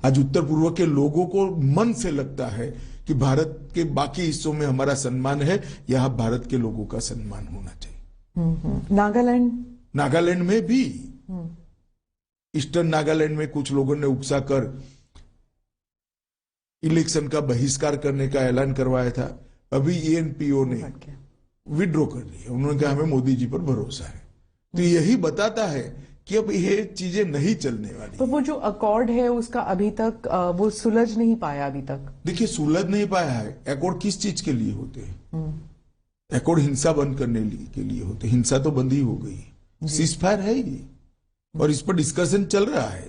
आज उत्तर पूर्व के लोगों को मन से लगता है कि भारत के बाकी हिस्सों में हमारा सम्मान है, यहाँ भारत के लोगों का सम्मान होना चाहिए। नागालैंड में भी ईस्टर्न नागालैंड में कुछ लोगों ने उकसा कर इलेक्शन का बहिष्कार करने का ऐलान करवाया था। अभी एएनपीओ ने विड्रॉ कर लिया। उन्होंने कहा हमें मोदी जी पर भरोसा है। तो यही बताता है कि अब ये चीजें नहीं चलने वाली। तो वो जो अकॉर्ड है उसका अभी तक वो सुलझ नहीं पाया अभी तक। देखिए, सुलझ नहीं पाया है। अकॉर्ड किस चीज के लिए होते हैं? अकॉर्ड हिंसा बंद करने के लिए होते। हिंसा तो बंद ही हो गई, सीजफायर है ये, और इस पर डिस्कशन चल रहा है।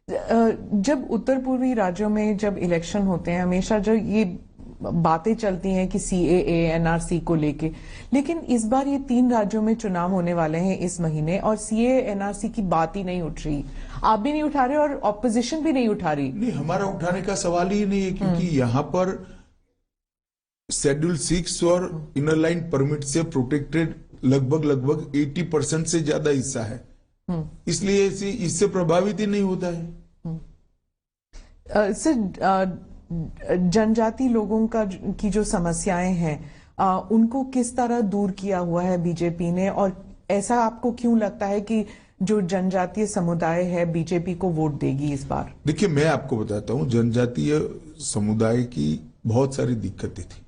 जब उत्तर पूर्वी राज्यों में जब इलेक्शन होते हैं, हमेशा जो ये बातें चलती हैं कि सीएए एनआरसी को लेके, लेकिन इस बार ये 3 राज्यों में चुनाव होने वाले हैं इस महीने और सीएए एनआरसी की बात ही नहीं उठ रही। आप भी नहीं उठा रहे और ऑपोजिशन भी नहीं उठा रही। नहीं, हमारा उठाने का सवाल ही नहीं है, क्योंकि यहाँ पर शेड्यूल 6 और इनर लाइन परमिट से प्रोटेक्टेड लगभग 80% से ज्यादा हिस्सा है। इसलिए इससे प्रभावित ही नहीं होता है। सर, जनजाति लोगों की जो समस्याएं हैं, उनको किस तरह दूर किया हुआ है बीजेपी ने, और ऐसा आपको क्यों लगता है कि जो जनजातीय समुदाय है बीजेपी को वोट देगी इस बार? देखिए, मैं आपको बताता हूं, जनजातीय समुदाय की बहुत सारी दिक्कतें थी।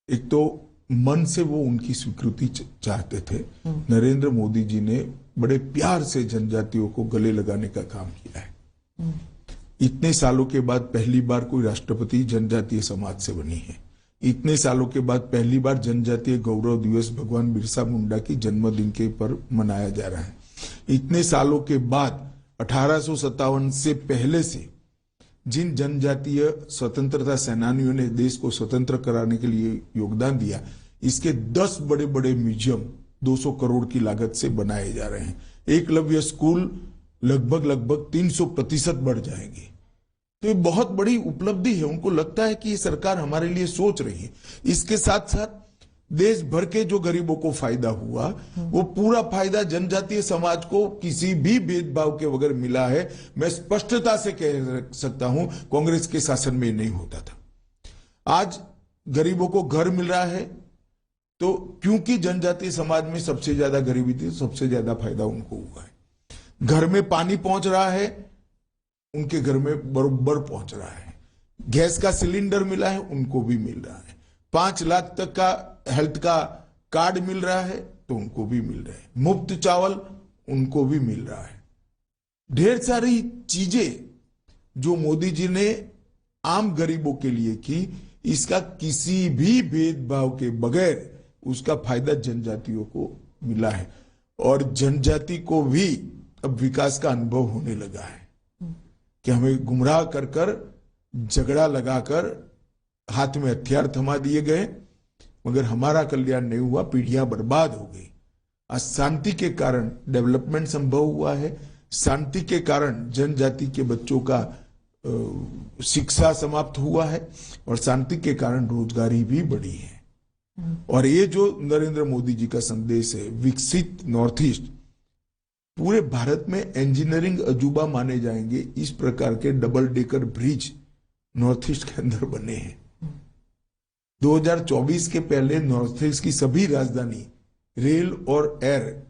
एक तो मन से वो उनकी स्वीकृति चाहते थे। नरेंद्र मोदी जी ने बड़े प्यार से जनजातियों को गले लगाने का काम किया है। इतने सालों के बाद पहली बार कोई राष्ट्रपति जनजातीय समाज से बनी है। इतने सालों के बाद पहली बार जनजातीय गौरव दिवस भगवान बिरसा मुंडा की जन्मदिन के पर मनाया जा रहा है। इतने सालों के बाद 1857 से पहले से जिन जनजातीय स्वतंत्रता सेनानियों ने देश को स्वतंत्र कराने के लिए योगदान दिया, इसके 10 बड़े बड़े म्यूजियम 200 करोड़ की लागत से बनाए जा रहे हैं। एकलव्य स्कूल लगभग 300% बढ़ जाएंगे। तो ये बहुत बड़ी उपलब्धि है। उनको लगता है कि ये सरकार हमारे लिए सोच रही है। इसके साथ साथ देश भर के जो गरीबों को फायदा हुआ, वो पूरा फायदा जनजातीय समाज को किसी भी भेदभाव के बगैर मिला है। मैं स्पष्टता से कह सकता हूं, कांग्रेस के शासन में नहीं होता था। आज गरीबों को घर मिल रहा है, तो क्योंकि जनजातीय समाज में सबसे ज्यादा गरीबी थी, सबसे ज्यादा फायदा उनको हुआ है। घर में पानी पहुंच रहा है, उनके घर में बरोबर पहुंच रहा है। गैस का सिलेंडर मिला है, उनको भी मिल रहा है। 5 लाख तक का हेल्थ का कार्ड मिल रहा है, तो उनको भी मिल रहा है। मुफ्त चावल उनको भी मिल रहा है। ढेर सारी चीजें जो मोदी जी ने आम गरीबों के लिए की, इसका किसी भी भेदभाव के बगैर उसका फायदा जनजातियों को मिला है। और जनजाति को भी अब विकास का अनुभव होने लगा है कि हमें गुमराह कर कर, झगड़ा लगाकर हाथ में हथियार थमा दिए गए, मगर हमारा कल्याण नहीं हुआ, पीढ़ियां बर्बाद हो गई। आज शांति के कारण डेवलपमेंट संभव हुआ है। शांति के कारण जनजाति के बच्चों का शिक्षा समाप्त हुआ है, और शांति के कारण रोजगारी भी बढ़ी है। और ये जो नरेंद्र मोदी जी का संदेश है, विकसित नॉर्थ ईस्ट, पूरे भारत में इंजीनियरिंग अजूबा माने जाएंगे। इस प्रकार के double decker bridge north east के अंदर बने हैं। 2024 के पहले नॉर्थ ईस्ट की सभी राजधानी रेल और एयर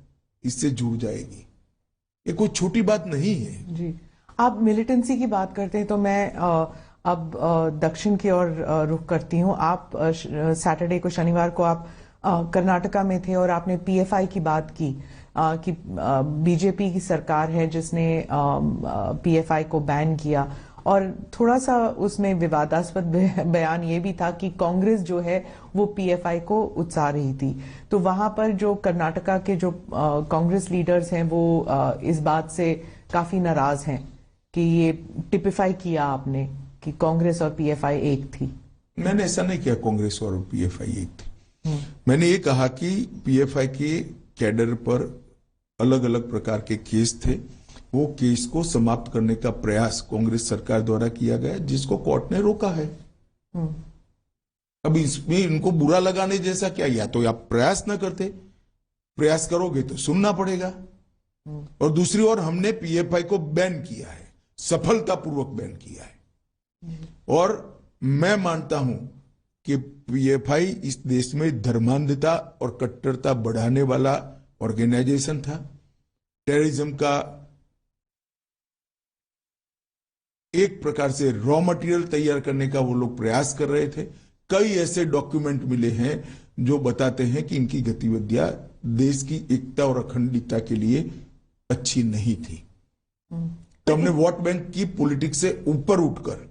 इससे जुड़ जाएगी। ये कोई छोटी बात नहीं है जी। आप मिलिटेंसी की बात करते हैं, तो मैं अब दक्षिण की ओर रुख करती हूँ। आप सैटरडे को, शनिवार को आप कर्नाटका में थे और आपने पीएफआई की बात की कि बीजेपी की सरकार है जिसने पीएफआई को बैन किया, और थोड़ा सा उसमें विवादास्पद बयान ये भी था कि कांग्रेस जो है वो पीएफआई को उकसा रही थी। तो वहां पर जो कर्नाटका के जो कांग्रेस लीडर्स हैं वो इस बात से काफी नाराज हैं कि ये टिपिफाई किया आपने कि कांग्रेस और पीएफआई एक थी। मैंने ऐसा नहीं किया कांग्रेस और पीएफआई एक थी। मैंने ये कहा कि पीएफआई के कैडर पर अलग अलग प्रकार के केस थे। वो केस को समाप्त करने का प्रयास कांग्रेस सरकार द्वारा किया गया, जिसको कोर्ट ने रोका है। अब इसमें इनको बुरा लगाने जैसा क्या? या तो आप प्रयास न करते, प्रयास करोगे तो सुनना पड़ेगा। और दूसरी ओर हमने पीएफआई को बैन किया है। सफलतापूर्वक बैन किया है। और मैं मानता हूं कि पीएफआई इस देश में धर्मांधता और कट्टरता बढ़ाने वाला ऑर्गेनाइजेशन था। टेररिज्म का एक प्रकार से रॉ मटेरियल तैयार करने का वो लोग प्रयास कर रहे थे। कई ऐसे डॉक्यूमेंट मिले हैं जो बताते हैं कि इनकी गतिविधियां देश की एकता और अखंडता के लिए अच्छी नहीं थी। तो हमने वोट बैंक की पॉलिटिक्स से ऊपर उठकर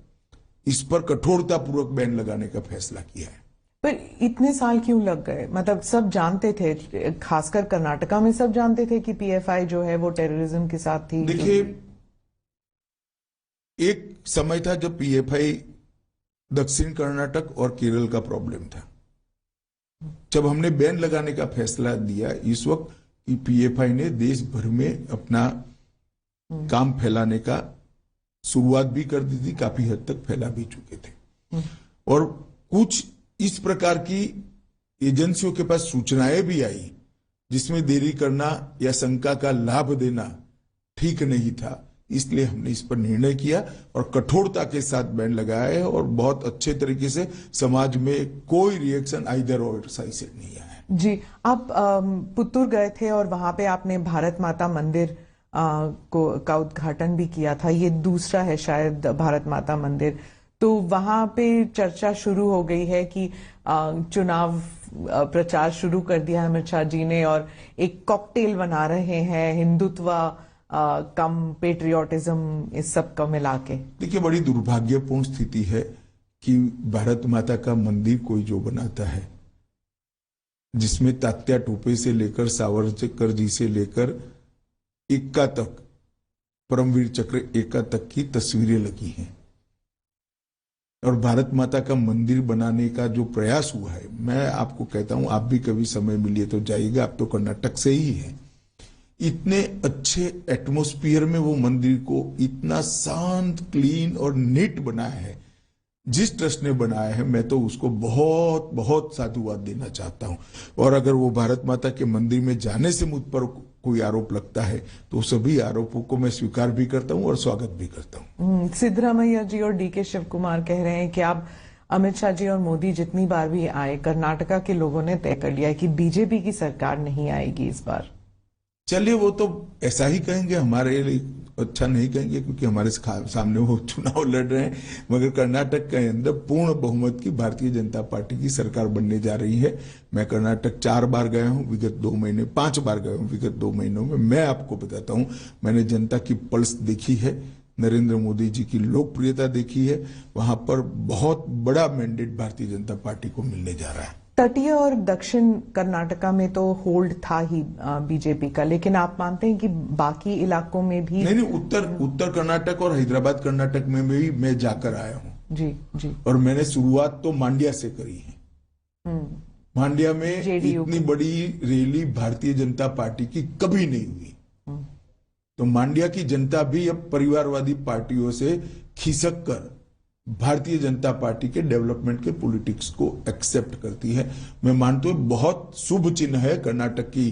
इस पर कठोरतापूर्वक बैन लगाने का फैसला किया है। पर इतने साल क्यों लग गए? मतलब सब जानते थे, खासकर कर्नाटका में सब जानते थे कि पीएफआई जो है वो टेररिज्म के साथ थी। देखिए, एक समय था जब पीएफआई दक्षिण कर्नाटक और केरल का प्रॉब्लम था। जब हमने बैन लगाने का फैसला दिया, इस वक्त पीएफआई ने देश भर में अपना काम फैलाने का शुरुआत भी कर दी थी, काफी हद तक फैला भी चुके थे। और कुछ इस प्रकार की एजेंसियों के पास सूचनाएं भी आई जिसमें देरी करना या शंका का लाभ देना ठीक नहीं था। इसलिए हमने इस पर निर्णय किया और कठोरता के साथ बैन लगाया है और बहुत अच्छे तरीके से समाज में कोई रिएक्शन आइदर और साइड से नहीं आया है। जी, आप पुत्तूर गए थे और वहां पे आपने भारत माता मंदिर का उद्घाटन भी किया था। ये दूसरा है शायद भारत माता मंदिर। तो वहां पे चर्चा शुरू हो गई है कि चुनाव प्रचार शुरू कर दिया है अमित शाह जी ने और एक कॉकटेल बना रहे हैं हिंदुत्व कम पेट्रियोटिज्म, इस सब का मिला के। देखिए, बड़ी दुर्भाग्यपूर्ण स्थिति है कि भारत माता का मंदिर कोई जो बनाता है जिसमें तात्या टोपे से लेकर सावरकर जी से लेकर एक्का तक, परमवीर चक्र एक्का तक की तस्वीरें लगी हैं और भारत माता का मंदिर बनाने का जो प्रयास हुआ है, मैं आपको कहता हूं, आप भी कभी समय मिलिए तो जाइएगा। आप तो कर्नाटक से ही हैं। इतने अच्छे एटमॉस्फेयर में वो मंदिर को इतना शांत, क्लीन और नीट बनाया है जिस ट्रस्ट ने बनाया है। मैं तो उसको बहुत बहुत साधुवाद देना चाहता हूं। और अगर वो भारत माता के मंदिर में जाने से मुझ पर कोई आरोप लगता है तो सभी आरोपों को मैं स्वीकार भी करता हूं और स्वागत भी करता हूं। सिद्धरामैया जी और डीके शिव कुमार कह रहे हैं कि आप अमित शाह जी और मोदी जितनी बार भी आए, कर्नाटका के लोगों ने तय कर लिया है कि बीजेपी की सरकार नहीं आएगी इस बार। चलिए, वो तो ऐसा ही कहेंगे, हमारे लिए अच्छा नहीं कहेंगे क्योंकि हमारे सामने वो चुनाव लड़ रहे हैं। मगर कर्नाटक के अंदर पूर्ण बहुमत की भारतीय जनता पार्टी की सरकार बनने जा रही है। मैं कर्नाटक 4 बार गया हूं विगत 2 महीने, 5 बार गया हूं विगत 2 महीनों में। मैं आपको बताता हूं, मैंने जनता की पल्स देखी है, नरेंद्र मोदी जी की लोकप्रियता देखी है। वहां पर बहुत बड़ा मैंडेट भारतीय जनता पार्टी को मिलने जा रहा है। तटीय और दक्षिण कर्नाटका में तो होल्ड था ही बीजेपी का, लेकिन आप मानते हैं कि बाकी इलाकों में भी? नहीं, उत्तर कर्नाटक और हैदराबाद कर्नाटक में भी मैं जाकर आया हूं। जी जी। और मैंने शुरुआत तो मांड्या से करी है। मांड्या में इतनी बड़ी रैली भारतीय जनता पार्टी की कभी नहीं हुई। तो मांड्या की जनता भी अब परिवारवादी पार्टियों से खिसक कर भारतीय जनता पार्टी के डेवलपमेंट के पॉलिटिक्स को एक्सेप्ट करती है। मैं मानता हूं बहुत शुभ चिन्ह है कर्नाटक की